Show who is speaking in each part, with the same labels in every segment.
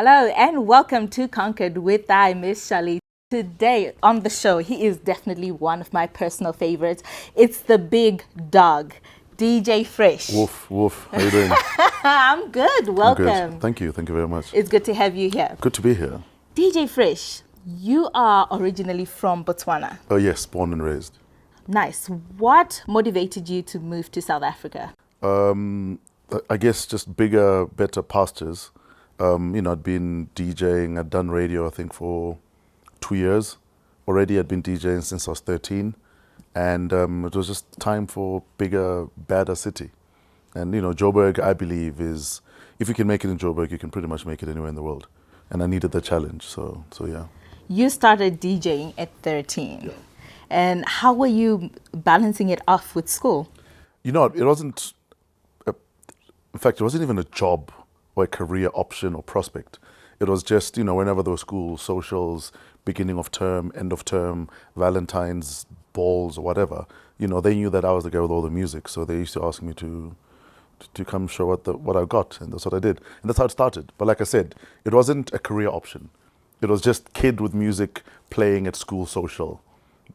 Speaker 1: Hello and welcome to Conquered with I, Miss Shally. Today on the show, he is definitely one of my personal favorites. It's the big dog, DJ Fresh.
Speaker 2: Woof, woof. How you doing?
Speaker 1: I'm good. Welcome.
Speaker 2: I'm good. Thank you. Thank you very much.
Speaker 1: It's good to have you here.
Speaker 2: Good to be here.
Speaker 1: DJ Fresh, you are originally from Botswana.
Speaker 2: Oh, yes. Born and raised.
Speaker 1: Nice. What motivated you to move to South Africa?
Speaker 2: I guess just bigger, better pastures. I'd been DJing. I'd done radio, I think, for 2 years. Already I'd been DJing since I was 13. And it was just time for bigger, badder city. And, Joburg, I believe, is, if you can make it in Joburg, you can pretty much make it anywhere in the world. And I needed the challenge, so yeah.
Speaker 1: You started DJing at 13.
Speaker 2: Yeah.
Speaker 1: And how were you balancing it off with school?
Speaker 2: It wasn't, in fact, it wasn't even a job or a career option or prospect. It was just, whenever there were school socials, beginning of term, end of term, Valentine's balls or whatever, they knew that I was the guy with all the music. So they used to ask me to come show what I got, and that's what I did. And that's how it started. But like I said, it wasn't a career option. It was just kid with music playing at school social.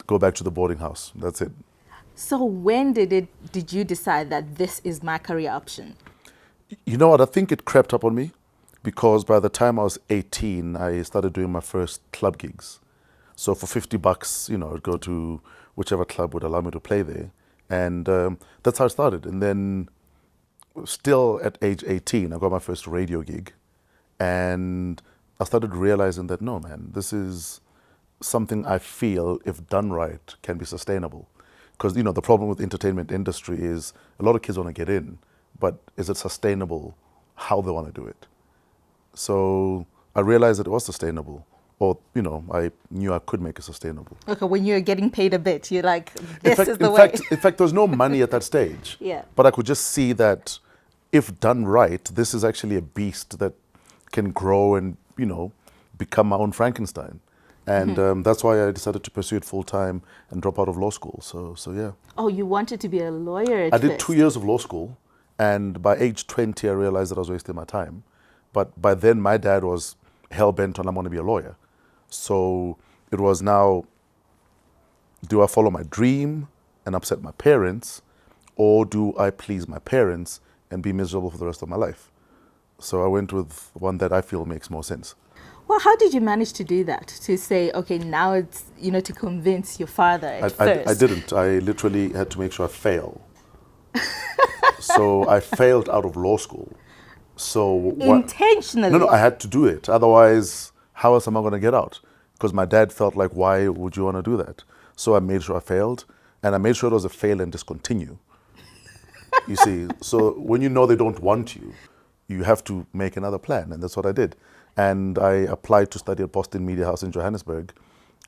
Speaker 2: Go back to the boarding house. That's it.
Speaker 1: So when did you decide that this is my career option?
Speaker 2: You know what? I think it crept up on me because by the time I was 18, I started doing my first club gigs. So for $50, I'd go to whichever club would allow me to play there. And that's how it started. And then still at age 18, I got my first radio gig. And I started realizing that, no, man, this is something I feel, if done right, can be sustainable. Because, the problem with the entertainment industry is a lot of kids want to get in, but is it sustainable how they want to do it? So I realized that it was sustainable, or, I knew I could make it sustainable.
Speaker 1: Okay, when you're getting paid a bit, you're like, this is the way.
Speaker 2: In fact, there was no money at that stage.
Speaker 1: Yeah.
Speaker 2: But I could just see that if done right, this is actually a beast that can grow and, become my own Frankenstein. And that's why I decided to pursue it full time and drop out of law school. So yeah.
Speaker 1: Oh, you wanted to be a lawyer
Speaker 2: I did 2 years of law school. And by age 20, I realized that I was wasting my time. But by then, my dad was hell-bent on I want to be a lawyer. So it was now, do I follow my dream and upset my parents, or do I please my parents and be miserable for the rest of my life? So I went with one that I feel makes more sense.
Speaker 1: Well, how did you manage to do that? To say, okay, now it's, to convince your father at first.
Speaker 2: I didn't. I literally had to make sure I fail. So I failed out of law school. So
Speaker 1: intentionally?
Speaker 2: No, I had to do it. Otherwise, how else am I going to get out? Because my dad felt like, why would you want to do that? So I made sure I failed, and I made sure it was a fail and discontinue. You see, so when they don't want you, you have to make another plan, and that's what I did. And I applied to study at Boston Media House in Johannesburg,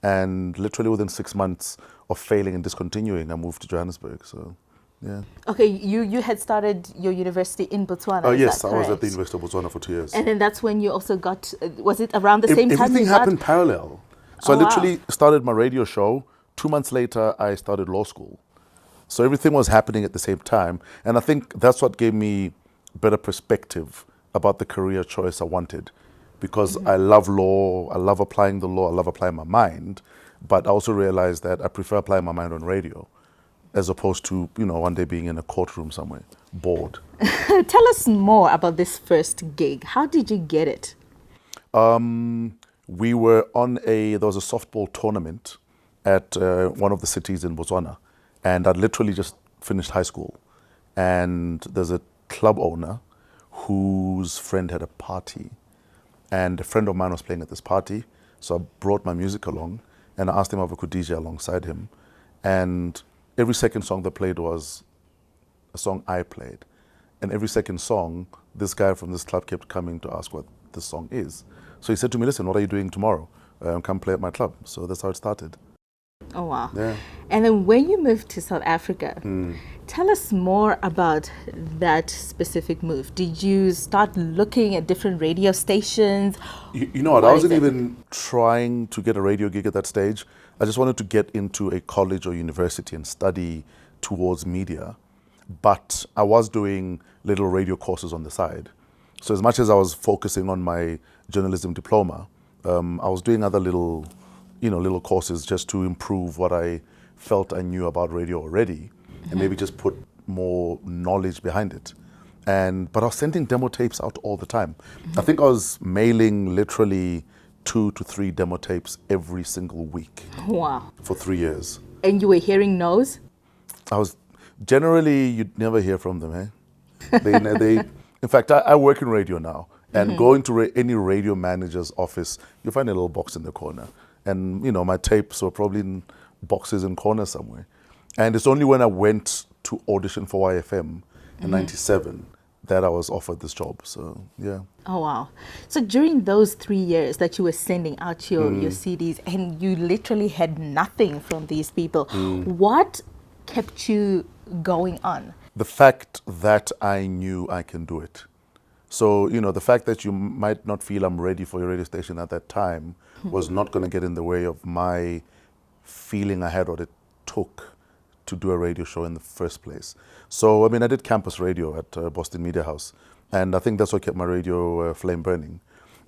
Speaker 2: and literally within 6 months of failing and discontinuing, I moved to Johannesburg. So, yeah.
Speaker 1: Okay, you had started your university in Botswana.
Speaker 2: Oh yes, I was at the University of Botswana for 2 years.
Speaker 1: And then that's when you also got. Was it around the same time?
Speaker 2: Everything happened parallel. So I literally started my radio show. 2 months later, I started law school. So everything was happening at the same time, and I think that's what gave me better perspective about the career choice I wanted. Because I love law, I love applying the law, I love applying my mind, but I also realized that I prefer applying my mind on radio as opposed to, one day being in a courtroom somewhere, bored.
Speaker 1: Tell us more about this first gig. How did you get it?
Speaker 2: We were there was a softball tournament at one of the cities in Botswana, and I'd literally just finished high school. And there's a club owner whose friend had a party. And a friend of mine was playing at this party, so I brought my music along, and I asked him if I could DJ alongside him. And every second song they played was a song I played. And every second song, this guy from this club kept coming to ask what this song is. So he said to me, listen, what are you doing tomorrow? Come play at my club. So that's how it started.
Speaker 1: Oh, wow.
Speaker 2: Yeah.
Speaker 1: And then when you moved to South Africa, tell us more about that specific move. Did you start looking at different radio stations?
Speaker 2: You know what? I wasn't even trying to get a radio gig at that stage. I just wanted to get into a college or university and study towards media. But I was doing little radio courses on the side. So as much as I was focusing on my journalism diploma, I was doing other little courses just to improve what I felt I knew about radio already, and maybe just put more knowledge behind it. But I was sending demo tapes out all the time. I think I was mailing literally 2 to 3 demo tapes every single week
Speaker 1: Wow.
Speaker 2: for 3 years.
Speaker 1: And you were hearing no's?
Speaker 2: I was generally, you'd never hear from them, eh? They in fact, I work in radio now, and go into any radio manager's office, you find a little box in the corner, and my tapes were probably in boxes in corners somewhere. And it's only when I went to audition for YFM in '97 that I was offered this job. So yeah.
Speaker 1: Oh, wow. So during those 3 years that you were sending out your CDs and you literally had nothing from these people, what kept you going on?
Speaker 2: The fact that I knew I can do it. So, the fact that you might not feel I'm ready for your radio station at that time was not going to get in the way of my feeling I had what it took to do a radio show in the first place. So, I did campus radio at Boston Media House, and I think that's what kept my radio flame burning.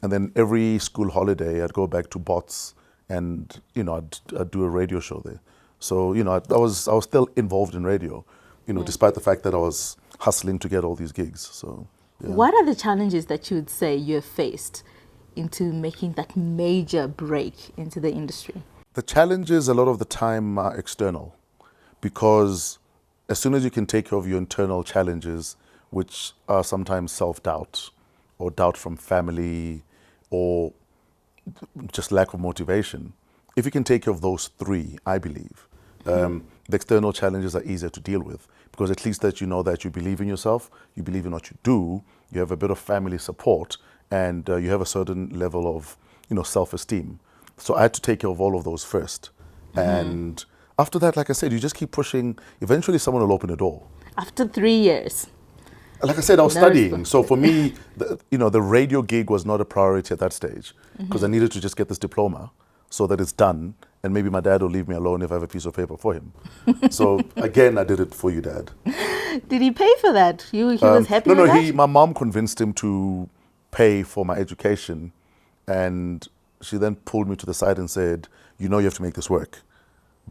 Speaker 2: And then every school holiday, I'd go back to Bots, and I'd do a radio show there. So, I was still involved in radio, despite the fact that I was hustling to get all these gigs. So, yeah.
Speaker 1: What are the challenges that you would say you have faced into making that major break into the industry?
Speaker 2: The challenges a lot of the time are external, because as soon as you can take care of your internal challenges, which are sometimes self-doubt or doubt from family or just lack of motivation, if you can take care of those 3, I believe, the external challenges are easier to deal with, because at least that you know that you believe in yourself, you believe in what you do, you have a bit of family support, and you have a certain level of self-esteem. So I had to take care of all of those first. And after that, like I said, you just keep pushing. Eventually someone will open a door.
Speaker 1: After 3 years?
Speaker 2: Like I said, I was studying. So for me, the radio gig was not a priority at that stage, because I needed to just get this diploma so that it's done, and maybe my dad will leave me alone if I have a piece of paper for him. So again, I did it for you, Dad.
Speaker 1: Did he pay for that? He was happy with that?
Speaker 2: My mom convinced him to pay for my education, and she then pulled me to the side and said, you have to make this work,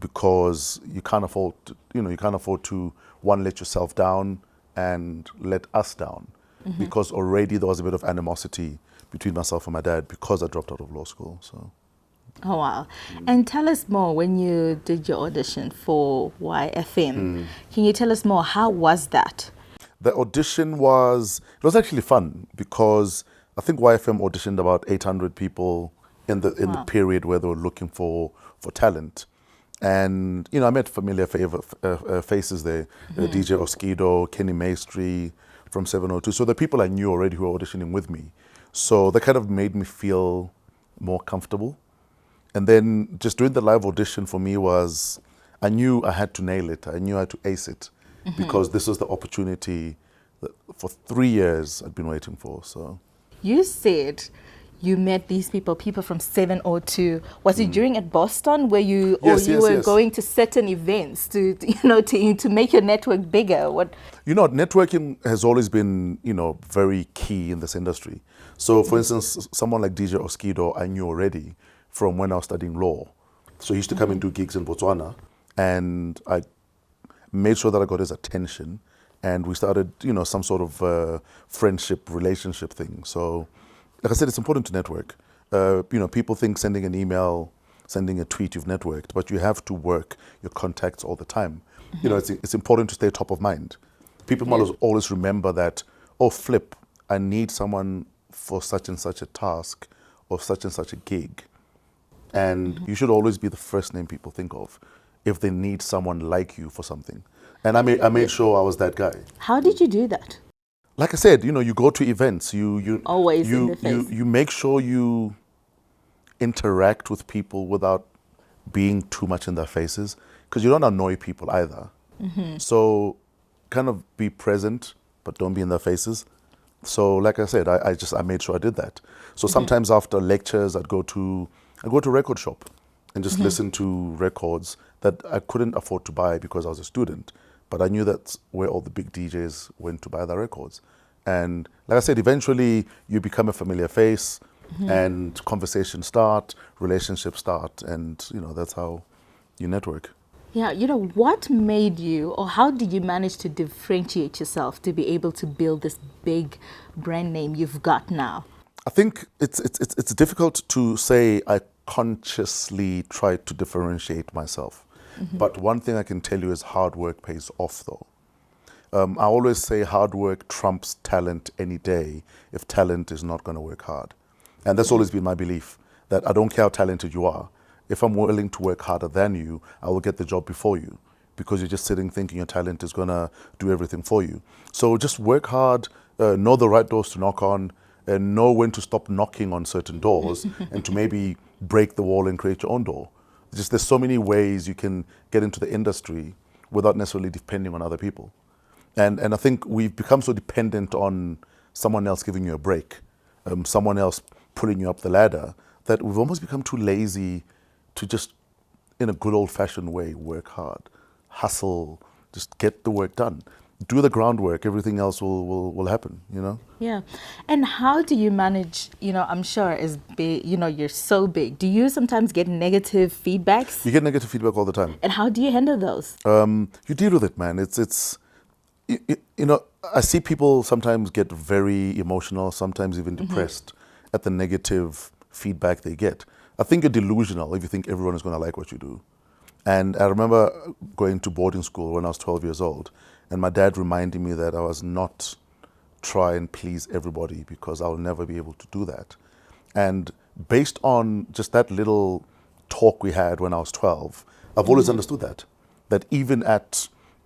Speaker 2: because you can't afford to, one, let yourself down and let us down, because already there was a bit of animosity between myself and my dad because I dropped out of law school. So.
Speaker 1: Oh, wow. And tell us more, when you did your audition for YFM, can you tell us more? How was that?
Speaker 2: The audition was actually fun, because I think YFM auditioned about 800 people in the period where they were looking for talent. And, I met familiar faces there, DJ Oskido, Kenny Maestri from 702. So the people I knew already who were auditioning with me. So that kind of made me feel more comfortable. And then just doing the live audition for me was, I knew I had to nail it. I knew I had to ace it, because this was the opportunity that for 3 years I'd been waiting for. So
Speaker 1: you said you met these people from 702. Was it during at Boston where you were going to certain events to make your network bigger? What?
Speaker 2: Networking has always been, very key in this industry. So for instance, someone like DJ Oskido, I knew already from when I was studying law. So he used to come and do gigs in Botswana, and I made sure that I got his attention, and we started, some sort of friendship, relationship thing. So, like I said, it's important to network. People think sending an email, sending a tweet, you've networked, but you have to work your contacts all the time. It's important to stay top of mind. People must always remember that, flip, I need someone for such and such a task or such and such a gig. And you should always be the first name people think of if they need someone like you for something. And I made sure I was that guy.
Speaker 1: How did you do that?
Speaker 2: Like I said, you go to events, you
Speaker 1: always in the face.
Speaker 2: You make sure you interact with people without being too much in their faces, because you don't annoy people either. So kind of be present, but don't be in their faces. So like I said, I made sure I did that. So sometimes after lectures, I'd go to record shop and just listen to records that I couldn't afford to buy because I was a student. But I knew that's where all the big DJs went to buy their records. And like I said, eventually you become a familiar face, and conversations start, relationships start, and that's how you network.
Speaker 1: Yeah, what made you, or how did you manage to differentiate yourself to be able to build this big brand name you've got now?
Speaker 2: I think it's difficult to say I consciously tried to differentiate myself. But one thing I can tell you is hard work pays off, though. I always say hard work trumps talent any day if talent is not going to work hard. And that's always been my belief, that I don't care how talented you are. If I'm willing to work harder than you, I will get the job before you, because you're just sitting thinking your talent is going to do everything for you. So just work hard, know the right doors to knock on, and know when to stop knocking on certain doors and to maybe break the wall and create your own door. Just there's so many ways you can get into the industry without necessarily depending on other people. And I think we've become so dependent on someone else giving you a break, someone else pulling you up the ladder, that we've almost become too lazy to just, in a good old-fashioned way, work hard, hustle, just get the work done. Do the groundwork, everything else will happen,
Speaker 1: Yeah. And how do you manage, I'm sure as big, you're so big. Do you sometimes get negative feedbacks?
Speaker 2: You get negative feedback all the time.
Speaker 1: And how do you handle those?
Speaker 2: You deal with it, man. I see people sometimes get very emotional, sometimes even depressed at the negative feedback they get. I think you're delusional if you think everyone is going to like what you do. And I remember going to boarding school when I was 12 years old, and my dad reminded me that I was not try and please everybody, because I'll never be able to do that. And based on just that little talk we had when I was 12, I've always understood that even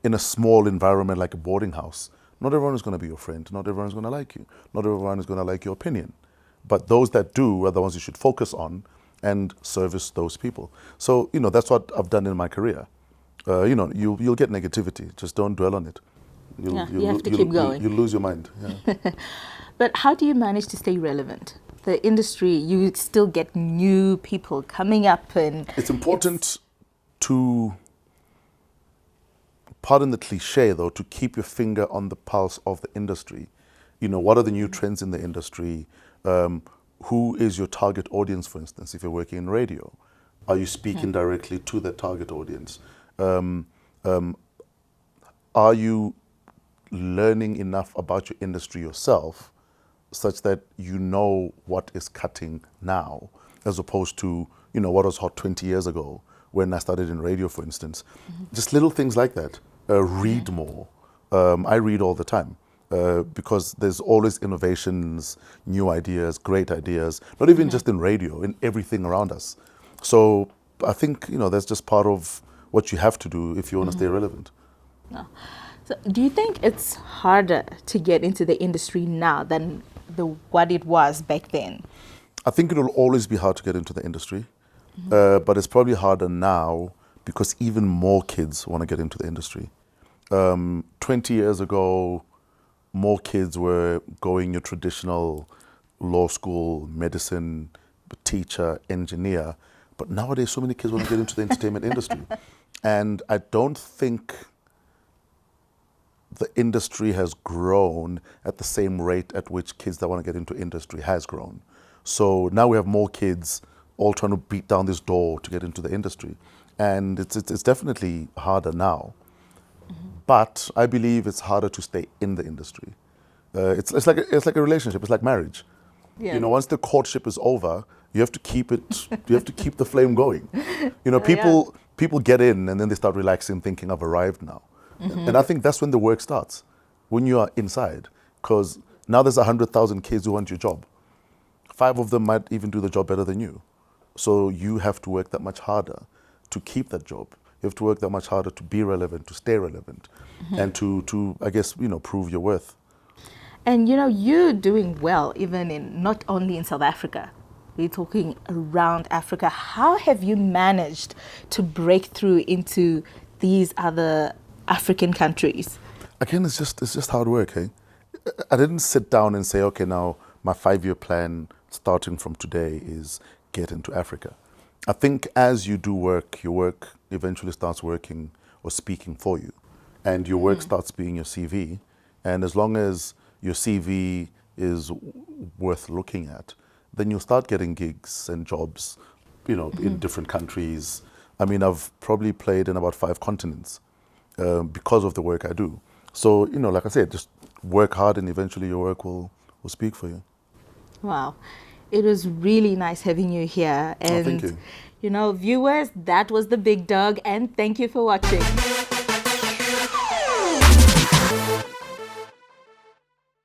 Speaker 2: in a small environment like a boarding house, not everyone is going to be your friend. Not everyone is going to like you. Not everyone is going to like your opinion. But those that do are the ones you should focus on and service those people. So, that's what I've done in my career. You'll get negativity. Just don't dwell on it.
Speaker 1: You have to keep going.
Speaker 2: You lose your mind. Yeah.
Speaker 1: But how do you manage to stay relevant? The industry, you still get new people coming up, and
Speaker 2: it's important to, pardon the cliche though, to keep your finger on the pulse of the industry. What are the new trends in the industry? Who is your target audience, for instance, if you're working in radio? Are you speaking directly to that target audience? Are you learning enough about your industry yourself such that you know what is cutting now, as opposed to, what was hot 20 years ago when I started in radio, for instance? Just little things like that. Read more. I read all the time. Because there's always innovations, new ideas, great ideas, not even just in radio, in everything around us. So I think, that's just part of what you have to do if you want to stay relevant.
Speaker 1: No. So do you think it's harder to get into the industry now than what it was back then?
Speaker 2: I think it will always be hard to get into the industry, but it's probably harder now because even more kids want to get into the industry. 20 years ago, more kids were going your traditional law school, medicine, teacher, engineer. But nowadays, so many kids want to get into the entertainment industry. And I don't think the industry has grown at the same rate at which kids that want to get into industry has grown. So now we have more kids all trying to beat down this door to get into the industry. And it's definitely harder now. But I believe it's harder to stay in the industry. It's like a relationship. It's like marriage.
Speaker 1: Yeah.
Speaker 2: Once the courtship is over, you have to keep it. You have to keep the flame going. People get in and then they start relaxing, thinking I've arrived now. And I think that's when the work starts, when you are inside. Because now there's 100,000 kids who want your job. 5 of them might even do the job better than you. So you have to work that much harder to keep that job. You have to work that much harder to be relevant, to stay relevant, and to I guess, prove your worth.
Speaker 1: And you're doing well, even not only in South Africa. We're talking around Africa. How have you managed to break through into these other African countries?
Speaker 2: Again, it's just hard work, hey? I didn't sit down and say, okay, now my 5-year plan starting from today is get into Africa. I think as you do work, your work eventually starts working or speaking for you. And your work starts being your CV. And as long as your CV is worth looking at, then you'll start getting gigs and jobs, in different countries. I mean, I've probably played in about 5 continents because of the work I do. So, like I said, just work hard and eventually your work will speak for you.
Speaker 1: Wow. It was really nice having you here.
Speaker 2: Oh, thank
Speaker 1: And,
Speaker 2: you.
Speaker 1: viewers, that was the big dog. And thank you for watching.